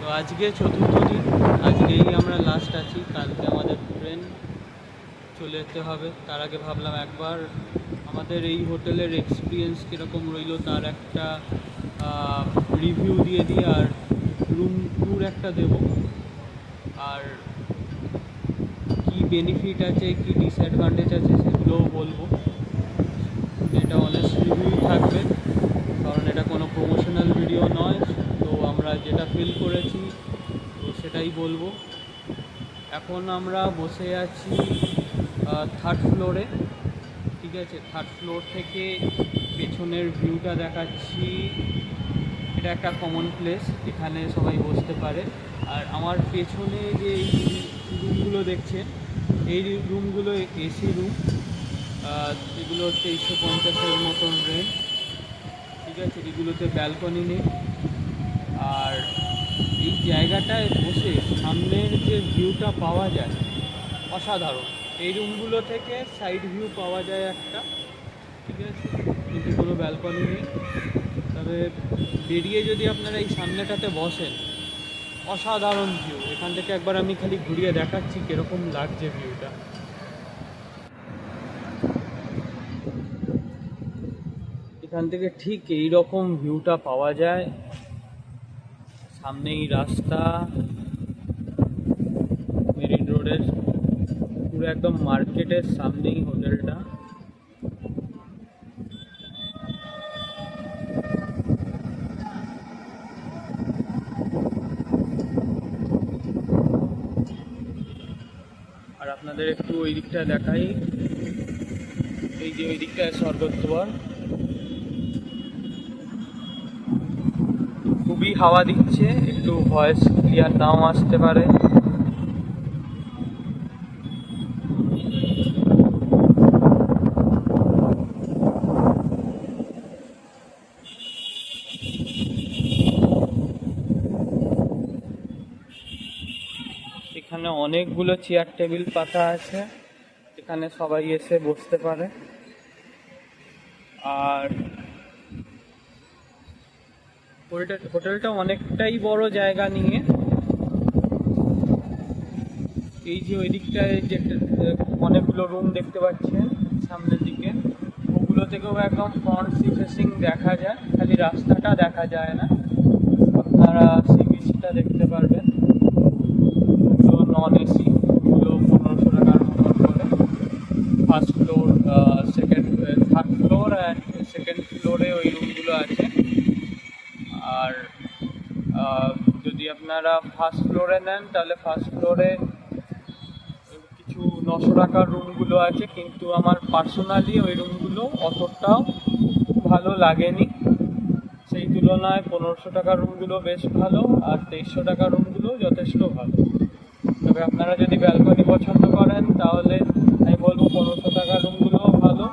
তো আজকে চতুর্থ দিন, আজকেই আমরা লাস্ট আছি, কালকে আমাদের ট্রেন চলে যেতে হবে। তার আগে ভাবলাম একবার আমাদের এই হোটেলের এক্সপিরিয়েন্স কীরকম রইলো তার একটা রিভিউ দিয়ে দিই, আর রুম ট্যুর একটা দেব, আর কি বেনিফিট আছে কি ডিসঅ্যাডভান্টেজ আছে সেগুলোও বলবো। এটা অনেস্ট রিভিউ থাকবে, কারণ এটা কোনো প্রমোশনাল ভিডিও নয়। তো আমরা যেটা ফিল করেছি তো সেটাই বলবো। এখন আমরা বসে আছি থার্ড ফ্লোরে, ঠিক আছে। থার্ড ফ্লোর থেকে পেছনের ভিউটা দেখাচ্ছি। এটা একটা কমন প্লেস, এখানে সবাই বসতে পারে। আর আমার পেছনে যে এই রুমগুলো দেখছেন, এই রুমগুলো এসি রুম। এগুলো 2350-এর মতন রেন্ট, ঠিক আছে। এগুলোতে ব্যালকনি নেই। আর এই জায়গাটায় বসে সামনের যে ভিউটা পাওয়া যায় অসাধারণ। এই রুমগুলো থেকে সাইড ভিউ পাওয়া যায় একটা, ঠিক আছে, কিন্তু কোনো ব্যালকনি নেই। তবে বেরিয়ে যদি আপনারা এই সামনেটাতে বসেন, অসাধারণ ভিউ। এখান থেকে একবার আমি খালি ঘুরিয়ে দেখাচ্ছি কীরকম লাগছে ভিউটা। এখান থেকে ঠিক এই রকম ভিউটা পাওয়া যায়। সামনেই রাস্তা, মেরিন রোডের পুরো একদম মার্কেটের সামনেই হোটেলটা। আর আপনাদের একটু ওই দিকটা দেখাই, এই যে ওই দিকটায় স্বর্গদ্বার। খুবই হাওয়া দিচ্ছে, একটু ভয়েস ক্লিয়ার নাও আসতে পারে। এখানে অনেকগুলো চেয়ার টেবিল পাতা আছে, এখানে সবাই এসে বসতে পারে। আর হোটেলটা অনেকটাই বড় জায়গা নিয়ে। এই যে ওই দিকটায় যে অনেকগুলো রুম দেখতে পাচ্ছেন সামনের দিকে, ওগুলো থেকেও একদম ফ্রন্ট সি ফেসিং দেখা যায়, খালি রাস্তাটা দেখা যায় না। আপনারা সি বিচটা দেখতে পারবেন। নন এসি, ওগুলো 1500 টাকার মতন করে। First floor, third floor and second ফ্লোরে ওই রুমগুলো আছে। আর যদি আপনারা ফার্স্ট ফ্লোরে নেন তাহলে ফার্স্ট ফ্লোরে কিছু 900 টাকার রুমগুলো আছে, কিন্তু আমার পার্সোনালি ওই রুমগুলো অতটাও ভালো লাগেনি। সেই তুলনায় 1500 টাকার রুমগুলো বেশ ভালো, আর 2300 টাকার রুমগুলো যথেষ্ট ভালো। তবে আপনারা যদি ব্যালকনি পছন্দ করেন তাহলে আমি বলবো 1500 টাকার রুমগুলোও ভালো।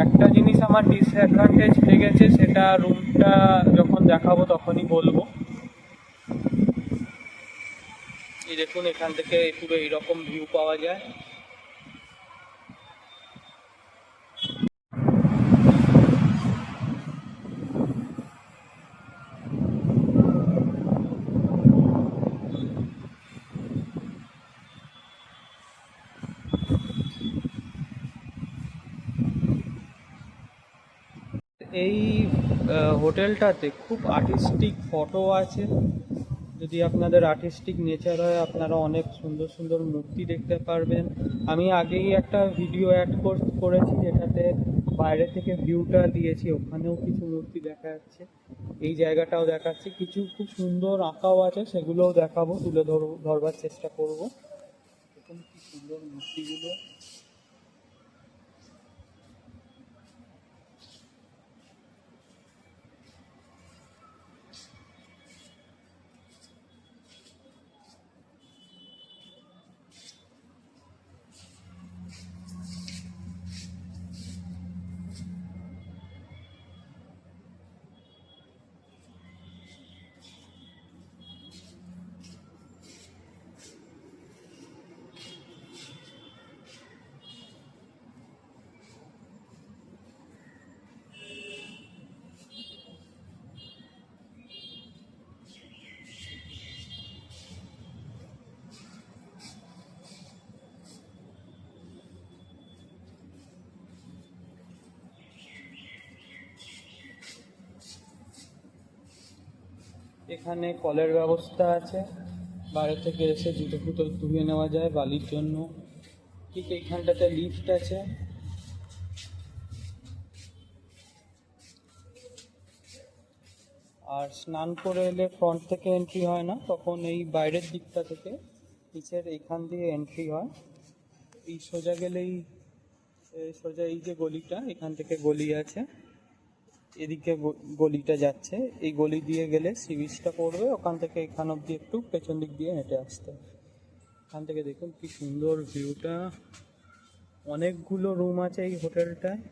একটা জিনিস আমার ডিসঅ্যাডভান্টেজ লেগেছে, সেটা রুমটা যখন দেখাবো তখনই বলবো। এই দেখুন, এখান থেকে পুরো এইরকম ভিউ পাওয়া যায়। এই হোটেলটাতে খুব আর্টিস্টিক ফটো আছে। যদি আপনাদের আর্টিস্টিক নেচার হয়, আপনারা অনেক সুন্দর সুন্দর মূর্তি দেখতে পারবেন। আমি আগেই একটা ভিডিও অ্যাড করেছি যেটাতে বাইরে থেকে ভিউটা দিয়েছি, ওখানেও কিছু মূর্তি দেখা যাচ্ছে। এই জায়গাটাও দেখাচ্ছি, কিছু খুব সুন্দর আঁকাও আছে, সেগুলোও দেখাবো, তুলে ধরবার চেষ্টা করব। দেখুন কি সুন্দর মূর্তিগুলো। এখানে কলের ব্যবস্থা আছে, বাইরে থেকে এসে জুতো ফুতো ধুয়ে নেওয়া যায় বালির জন্য। ঠিক এইখানটাতে লিফট আছে। আর স্নান করে এলে ফ্রন্ট থেকে এন্ট্রি হয় না, তখন এই বাইরের দিকটা থেকে নিচের এইখান দিয়ে এন্ট্রি হয়। এই সোজা গেলেই সোজা এই যে গলিটা, এখান থেকে গলি আছে, এদিকে গলিটা যাচ্ছে, এই গলি দিয়ে গেলে সি বিচটা পড়বে। ওখান থেকে এখান অব্দি একটু পেছন দিক দিয়ে হেঁটে আসতে। এখান থেকে দেখুন কি সুন্দর ভিউটা। অনেকগুলো রুম আছে এই হোটেলটায়।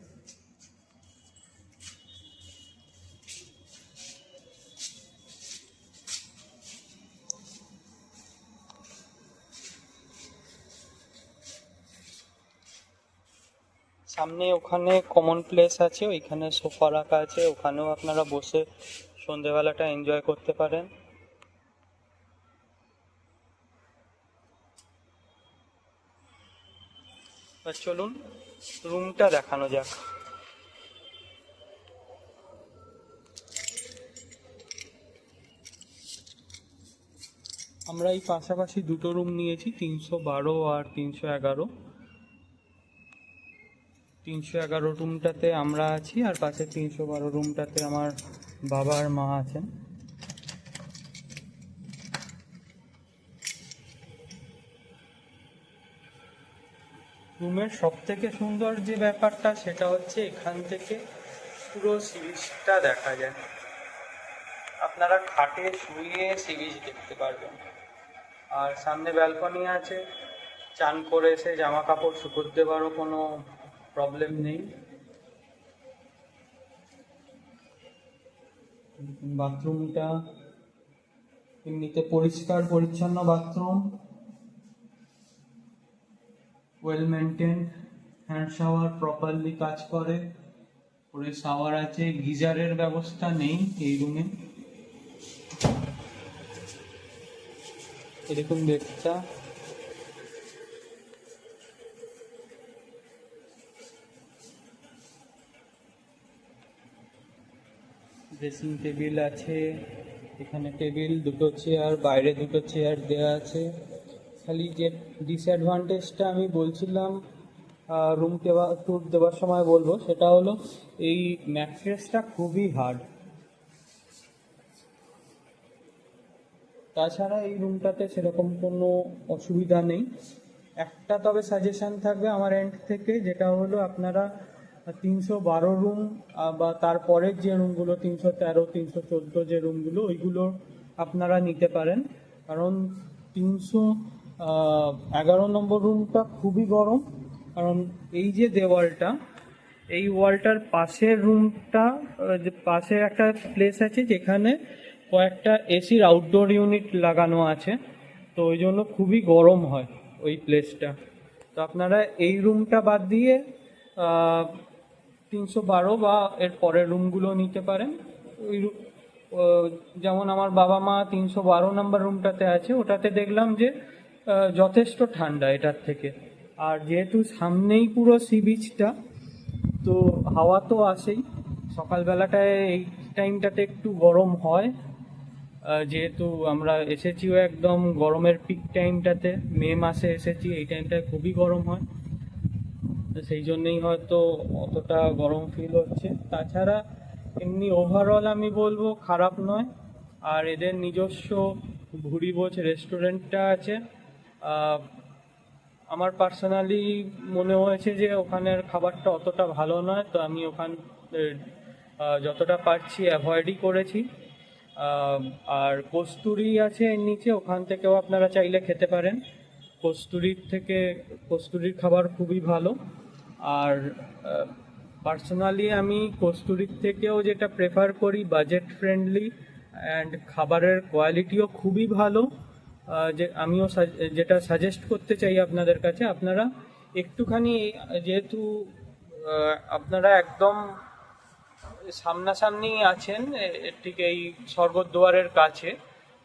সামনে ওখানে কমন প্লেস আছে, ওইখানে সোফা রাখা আছে, ওখানেও আপনারা বসে সন্ধেবেলাটা এনজয় করতে পারেন। চলুন রুমটা দেখানো যাক। আমরা এই পাশাপাশি দুটো রুম নিয়েছি, 312 আর 311। 311 রুমটাতে আমরা আছি, আর পাশে 312 রুমটাতে আমার বাবা আর মা আছেন। রুমের সব থেকে সুন্দর যে ব্যাপারটা সেটা হচ্ছে এখান থেকে পুরো সি বিচটা দেখা যায়। আপনারা খাটে শুয়ে সি বিচ দেখতে পারবেন। আর সামনে ব্যালকনি আছে, চান করে এসে জামা কাপড় শুকোতে দেওয়ারও কোনো প্রবলেম নেই। বাথরুমটা এমনিতে পরিষ্কার পরিচ্ছন্ন bathroom, well maintain, hand shower properly কাজ করে, পুরো শাওয়ার আছে। গিজারের ব্যবস্থা নেই এই রুমে। এরকম দেখতে ড্রেসিং টেবিল আছে, এখানে টেবিল, দুটো চেয়ার, বাইরে দুটো চেয়ার দেওয়া আছে। খালি যে ডিসঅ্যাডভান্টেজটা আমি বলছিলাম রুম ট্যুর দেওয়ার সময় বলবো, সেটা হলো এই ম্যাট্রেসটা খুবই হার্ড। তাছাড়া এই রুমটাতে সেরকম কোনো অসুবিধা নেই। একটা তবে সাজেশন থাকবে আমার এন্ড থেকে, যেটা হলো আপনারা 312 রুম বা তারপরের যে রুমগুলো 313, 314 যে রুমগুলো, ওইগুলো আপনারা নিতে পারেন। কারণ 311 নম্বর রুমটা খুবই গরম। কারণ এই যে দেওয়ালটা, এই ওয়ালটার পাশের রুমটা, যে পাশে একটা প্লেস আছে যেখানে কয়েকটা এসির আউটডোর ইউনিট লাগানো আছে, তো ওই জন্য খুবই গরম হয় ওই প্লেসটা। তো আপনারা এই রুমটা বাদ দিয়ে 312 বা এর পরের রুমগুলো নিতে পারেন। ওই যেমন আমার বাবা মা 312 নাম্বার রুমটাতে আছে, ওটাতে দেখলাম যে যথেষ্ট ঠান্ডা এটার থেকে। আর যেহেতু সামনেই পুরো সি বিচটা, তো হাওয়া তো আসেই। সকালবেলাটায় এই টাইমটাতে একটু গরম হয়, যেহেতু আমরা এসেছিও একদম গরমের পিক টাইমটাতে, মে মাসে এসেছি, এই টাইমটায় খুবই গরম হয়, সেই জন্যই হয়তো অতটা গরম ফিল হচ্ছে। তাছাড়া এমনি ওভারঅল আমি বলবো খারাপ নয়। আর এদের নিজস্ব ভুরিভোজ রেস্টুরেন্টটা আছে। আমার পার্সোনালি মনে হয়েছে যে ওখানের খাবারটা অতটা ভালো নয়, তো আমি ওখান যতটা পারছি অ্যাভয়েডই করেছি। আর কস্তুরি আছে এর নিচে, ওখান থেকেও আপনারা চাইলে খেতে পারেন। কস্তুরির খাবার খুবই ভালো। আর পার্সোনালি আমি কস্তুরির থেকেও যেটা প্রেফার করি, বাজেট ফ্রেন্ডলি অ্যান্ড খাবারের কোয়ালিটিও খুবই ভালো, যে আমিও যেটা সাজেস্ট করতে চাই আপনাদের কাছে, আপনারা একটুখানি, যেহেতু আপনারা একদম সামনাসামনি আছেন ঠিক এই স্বর্গদ্বারের কাছে,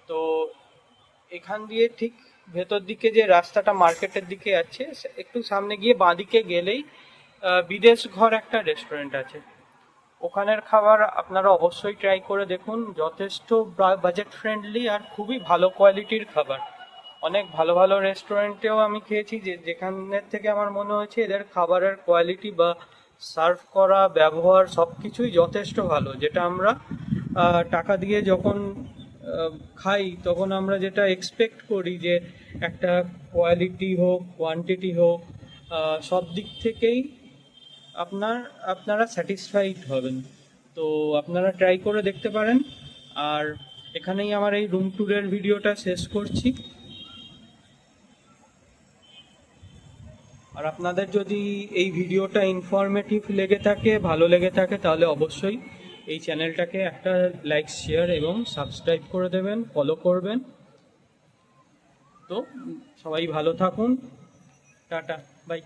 তো এখান দিয়ে ঠিক ভেতর দিকে যে রাস্তাটা মার্কেটের দিকে আছে, একটু সামনে গিয়ে বাঁদিকে গেলেই বিদেশ ঘর একটা রেস্টুরেন্ট আছে, ওখানের খাবার আপনারা অবশ্যই ট্রাই করে দেখুন, যথেষ্ট বাজেট ফ্রেন্ডলি আর খুবই ভালো কোয়ালিটির খাবার। অনেক ভালো ভালো রেস্টুরেন্টেও আমি খেয়েছি, যেখানের থেকে আমার মনে হয়েছে এদের খাবারের কোয়ালিটি বা সার্ভ করা ব্যবহার সব কিছুই যথেষ্ট ভালো। যেটা আমরা টাকা দিয়ে যখন খাই তখন আমরা যেটা এক্সপেক্ট করি যে একটা কোয়ালিটি হোক, কোয়ান্টিটি হোক, সব দিক থেকেই আপনারা স্যাটিসফাইড হবেন। তো আপনারা ট্রাই করে দেখতে পারেন। আর এখানেই আমার এই রুম ট্যুরের ভিডিওটা শেষ করছি। আর আপনাদের যদি এই ভিডিওটা ইনফরমেটিভ লেগে থাকে, ভালো লেগে থাকে, তাহলে অবশ্যই এই চ্যানেলটাকে একটা লাইক, শেয়ার এবং সাবস্ক্রাইব করে দেবেন, ফলো করবেন। তো সবাই ভালো থাকুন, টাটা, বাই।